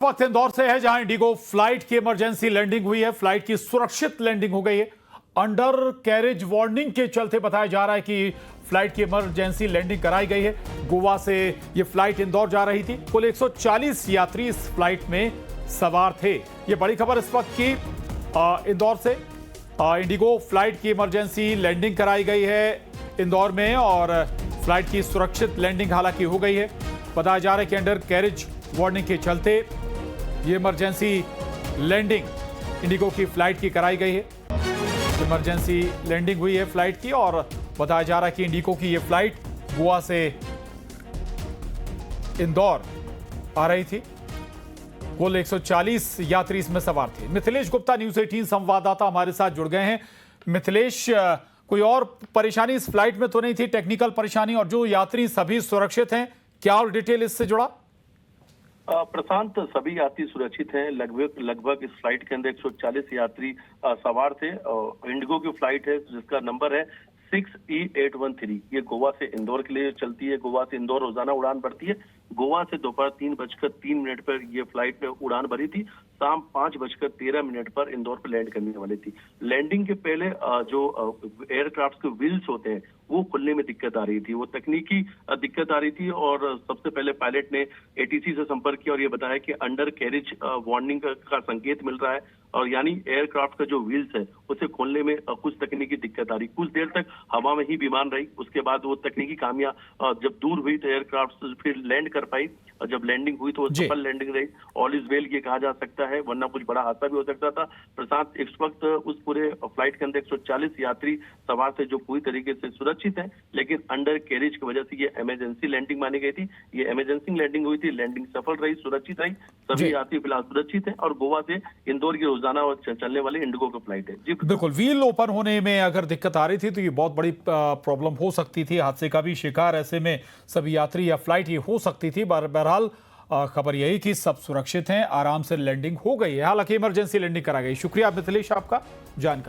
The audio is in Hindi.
वक्त इंदौर से है जहां इंडिगो फ्लाइट की इमरजेंसी लैंडिंग हुई है। फ्लाइट की सुरक्षित लैंडिंग हो गई है। अंडर कैरेज वार्निंग के चलते बताया जा रहा है कि फ्लाइट की इमरजेंसी लैंडिंग कराई गई है। गोवा से यह फ्लाइट इंदौर जा रही थी। कुल 140 यात्री इस फ्लाइट में सवार थे। यह बड़ी खबर इस वक्त की इंदौर से इंडिगो फ्लाइट की इमरजेंसी लैंडिंग कराई गई है इंदौर में और फ्लाइट की सुरक्षित लैंडिंग हालांकि हो गई है। बताया जा रहा है कि अंडर कैरेज वार्निंग के चलते ये इमरजेंसी लैंडिंग इंडिगो की फ्लाइट की कराई गई है। इमरजेंसी लैंडिंग हुई है फ्लाइट की और बताया जा रहा है कि इंडिगो की ये फ्लाइट गोवा से इंदौर आ रही थी। कुल 140 यात्री इसमें सवार थे। मिथिलेश गुप्ता न्यूज़ 18 संवाददाता हमारे साथ जुड़ गए हैं। मिथिलेश, कोई और परेशानी इस फ्लाइट में तो नहीं थी, टेक्निकल परेशानी, और जो यात्री सभी सुरक्षित हैं, क्या और डिटेल इससे जुड़ा? प्रशांत, सभी यात्री सुरक्षित हैं। लगभग इस फ्लाइट के अंदर 140 यात्री सवार थे। इंडिगो की फ्लाइट है जिसका नंबर है 6E813। ये गोवा से इंदौर के लिए चलती है। गोवा से इंदौर रोजाना उड़ान भरती है। गोवा से दोपहर 3:03 पर ये फ्लाइट में उड़ान भरी थी। शाम 5:13 पर इंदौर पर लैंड करने वाली थी। लैंडिंग के पहले जो एयरक्राफ्ट के व्हील्स होते हैं वो खुलने में दिक्कत आ रही थी। वो तकनीकी दिक्कत आ रही थी और सबसे पहले पायलट ने एटीसी से संपर्क किया और ये बताया कि अंडर कैरेज वार्निंग का संकेत मिल रहा है और यानी एयरक्राफ्ट का जो व्हील्स है उसे खोलने में कुछ तकनीकी दिक्कत आ रही। कुछ देर तक हवा में ही विमान रही। उसके बाद वो तकनीकी खामियां जब दूर हुई तो एयरक्राफ्ट फिर लैंड कर पाई और जब लैंडिंग हुई तो वो सफल लैंडिंग रही। ऑल इज वेल ये कहा जा सकता है, वरना कुछ बड़ा हादसा भी हो सकता था। प्रशांत, इस वक्त उस पूरे फ्लाइट के अंदर 140 यात्री सवार थे जो पूरी तरीके से सुरक्षित हैं, लेकिन अंडर कैरेज की वजह से ये इमरजेंसी लैंडिंग मानी गई थी। ये इमरजेंसी लैंडिंग हुई थी। लैंडिंग सफल रही, सुरक्षित रही। सभी यात्री फिलहाल सुरक्षित हैं और गोवा से इंदौर की रोजाना चलने वाले इंडिगो की फ्लाइट है। जी बिल्कुल, व्हील ओपन होने में अगर दिक्कत आ रही थी तो ये बहुत बड़ी प्रॉब्लम हो सकती थी, हादसे का भी शिकार ऐसे में सभी यात्री या फ्लाइट ये हो सकती थी। बहरहाल खबर यही कि सब सुरक्षित हैं, आराम से लैंडिंग हो गई है। हालांकि इमरजेंसी लैंडिंग करा गई। शुक्रिया मिथिलेश आपका जानकारी।